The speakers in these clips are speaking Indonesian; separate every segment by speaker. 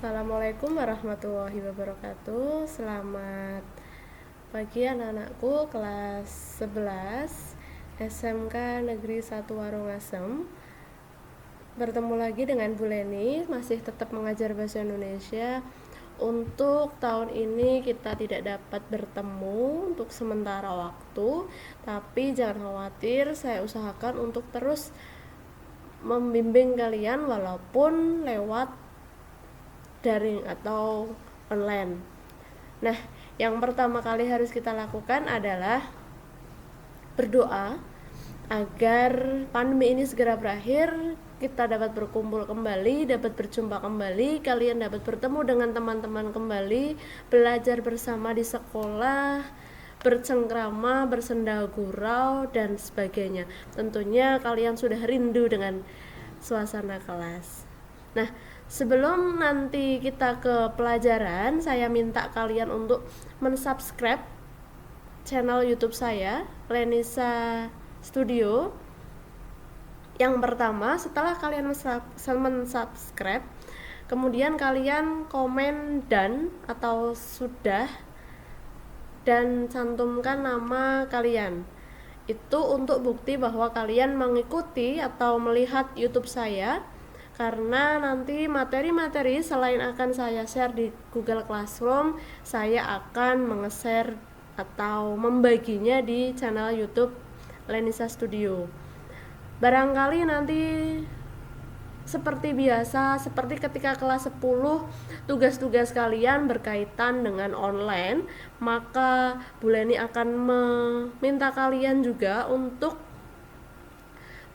Speaker 1: Assalamualaikum warahmatullahi wabarakatuh. Selamat pagi anak-anakku kelas 11 SMK Negeri 1 Warungasem. Bertemu lagi dengan Bu Leni, masih tetap mengajar bahasa Indonesia. Untuk tahun ini kita tidak dapat bertemu untuk sementara waktu, tapi jangan khawatir, saya usahakan untuk terus membimbing kalian walaupun lewat daring atau online. Nah, yang pertama kali harus kita lakukan adalah berdoa agar pandemi ini segera berakhir, kita dapat berkumpul kembali, dapat berjumpa kembali, kalian dapat bertemu dengan teman-teman kembali, belajar bersama di sekolah, bercengkrama, bersenda gurau, dan sebagainya. Tentunya kalian sudah rindu dengan suasana kelas. Nah, sebelum nanti kita ke pelajaran, saya minta kalian untuk mensubscribe channel YouTube saya, Lenisa Studio. Yang pertama, setelah kalian mensubscribe, kemudian kalian komen dan atau sudah dan cantumkan nama kalian. Itu untuk bukti bahwa kalian mengikuti atau melihat YouTube saya, karena nanti materi-materi selain akan saya share di Google Classroom, saya akan menge-share atau membaginya di channel YouTube Lenisa Studio. Barangkali nanti seperti biasa, seperti ketika kelas 10, tugas-tugas kalian berkaitan dengan online, maka Bu Leni akan meminta kalian juga untuk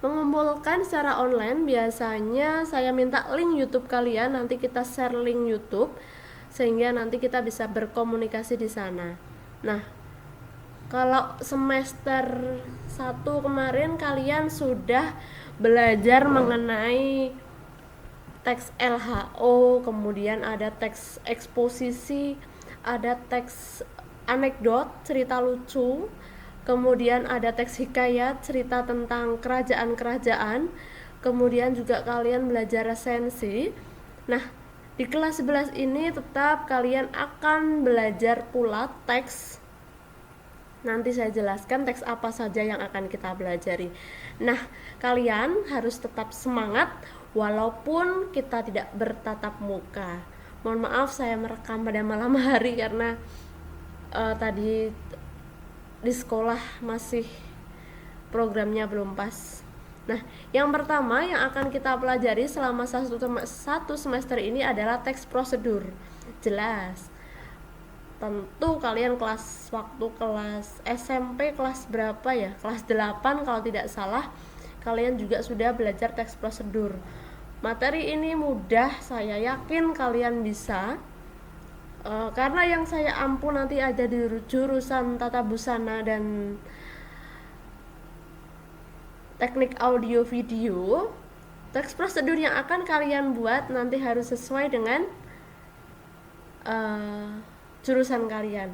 Speaker 1: mengumpulkan secara online. Biasanya saya minta link YouTube kalian, nanti kita share link YouTube sehingga nanti kita bisa berkomunikasi di sana. Nah, kalau semester 1 kemarin kalian sudah belajar mengenai teks LHO, kemudian ada teks eksposisi, ada teks anekdot, cerita lucu, kemudian ada teks hikayat, cerita tentang kerajaan-kerajaan, kemudian juga kalian belajar resensi. Nah, di kelas 11 ini tetap kalian akan belajar pula teks. Nanti saya jelaskan teks apa saja yang akan kita pelajari. Nah, kalian harus tetap semangat walaupun kita tidak bertatap muka. Mohon maaf saya merekam pada malam hari karena tadi di sekolah masih programnya belum pas. Nah, yang pertama yang akan kita pelajari selama satu semester ini adalah teks prosedur. Jelas. Tentu kalian waktu kelas SMP kelas berapa ya? Kelas 8 kalau tidak salah, kalian juga sudah belajar teks prosedur. Materi ini mudah, saya yakin kalian bisa. Karena yang saya ampu nanti ada di jurusan tata busana dan teknik audio video. Teks prosedur yang akan kalian buat nanti harus sesuai dengan jurusan kalian.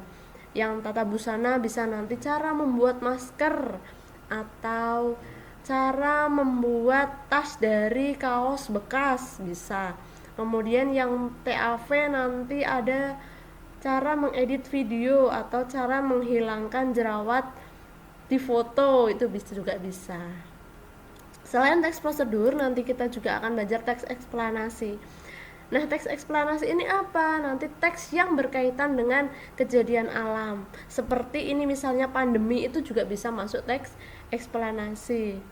Speaker 1: Yang tata busana bisa nanti cara membuat masker atau cara membuat tas dari kaos bekas bisa. Kemudian yang TAV nanti ada cara mengedit video atau cara menghilangkan jerawat di foto, itu juga bisa. Selain teks prosedur, nanti kita juga akan belajar teks eksplanasi. Nah, teks eksplanasi ini apa? Nanti teks yang berkaitan dengan kejadian alam. Seperti ini misalnya pandemi, itu juga bisa masuk teks eksplanasi.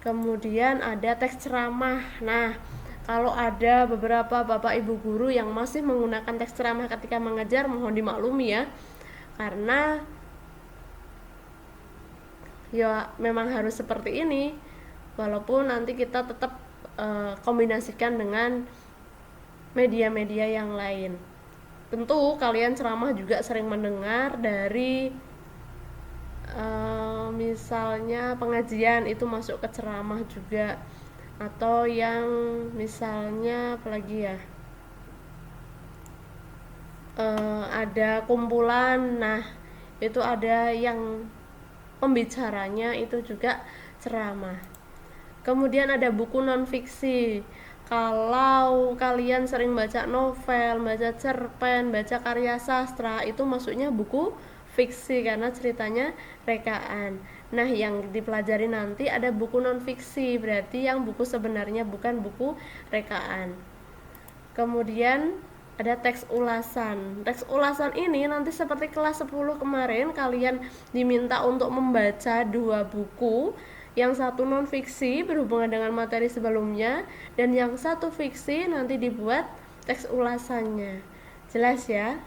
Speaker 1: Kemudian ada teks ceramah. Nah, kalau ada beberapa bapak ibu guru yang masih menggunakan teks ceramah ketika mengajar, mohon dimaklumi ya. Karena ya memang harus seperti ini. Walaupun nanti kita tetap kombinasikan dengan media-media yang lain. Tentu kalian ceramah juga sering mendengar dari misalnya pengajian, itu masuk ke ceramah juga. Atau yang misalnya apalagi ya, ada kumpulan, nah itu ada yang pembicaranya itu juga ceramah. Kemudian ada buku non-fiksi. Kalau kalian sering baca novel, baca cerpen, baca karya sastra, itu maksudnya buku fiksi karena ceritanya rekaan. Nah, yang dipelajari nanti ada buku non fiksi, berarti yang buku sebenarnya bukan buku rekaan. Kemudian ada teks ulasan. Teks ulasan ini nanti seperti kelas 10 kemarin, kalian diminta untuk membaca 2 buku. Yang satu non fiksi berhubungan dengan materi sebelumnya, dan yang satu fiksi nanti dibuat teks ulasannya. Jelas ya?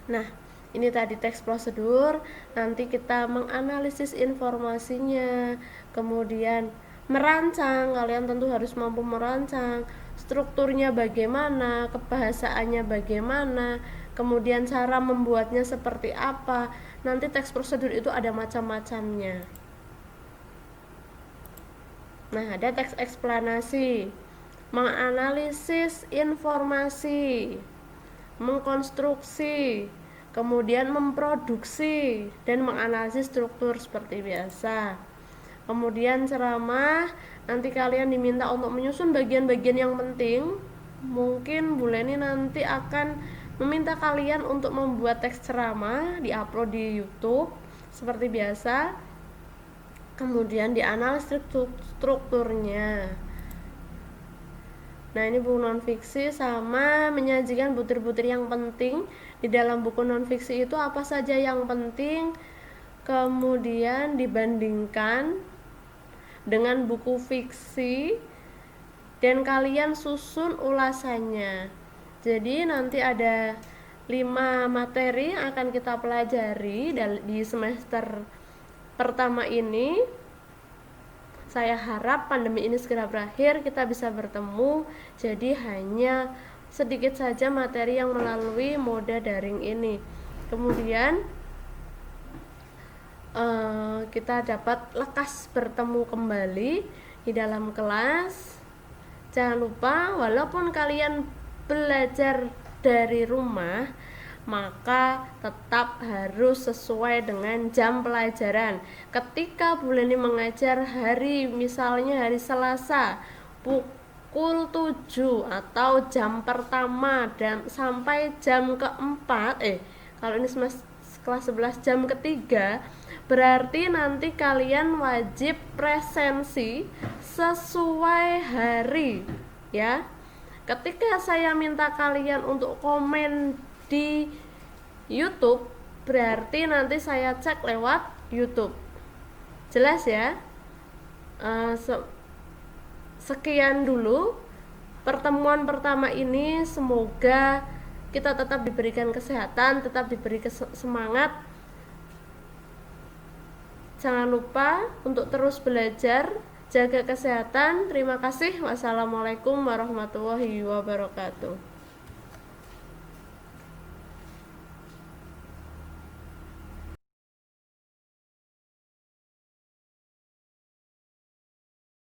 Speaker 1: Nah, ini tadi teks prosedur, nanti kita menganalisis informasinya, kemudian merancang, kalian tentu harus mampu merancang, strukturnya bagaimana, kebahasaannya bagaimana, kemudian cara membuatnya seperti apa. Nanti teks prosedur itu ada macam-macamnya. Nah, ada teks eksplanasi, menganalisis informasi, mengkonstruksi, kemudian memproduksi dan menganalisis struktur seperti biasa. Kemudian ceramah, nanti kalian diminta untuk menyusun bagian-bagian yang penting. Mungkin Bu Leni nanti akan meminta kalian untuk membuat teks ceramah, diupload di YouTube seperti biasa. Kemudian dianalisis strukturnya. Nah, ini buku non-fiksi sama menyajikan butir-butir yang penting. Di dalam buku non-fiksi itu apa saja yang penting, kemudian dibandingkan dengan buku fiksi, dan kalian susun ulasannya. Jadi nanti ada 5 materi yang akan kita pelajari di semester pertama ini. Saya harap pandemi ini segera berakhir, kita bisa bertemu. Jadi hanya sedikit saja materi yang melalui mode daring ini. Kemudian kita dapat lekas bertemu kembali di dalam kelas. Jangan lupa, walaupun kalian belajar dari rumah, maka tetap harus sesuai dengan jam pelajaran. Ketika Bu Leni mengajar misalnya hari Selasa pukul 7 atau jam pertama dan sampai jam keempat, kalau ini kelas 11 jam ketiga, berarti nanti kalian wajib presensi sesuai hari ya. Ketika saya minta kalian untuk komen di YouTube, berarti nanti saya cek lewat YouTube. Jelas ya? Sekian dulu pertemuan pertama ini. Semoga kita tetap diberikan kesehatan, tetap diberi semangat. Jangan lupa untuk terus belajar, jaga kesehatan. Terima kasih. Wassalamualaikum warahmatullahi wabarakatuh.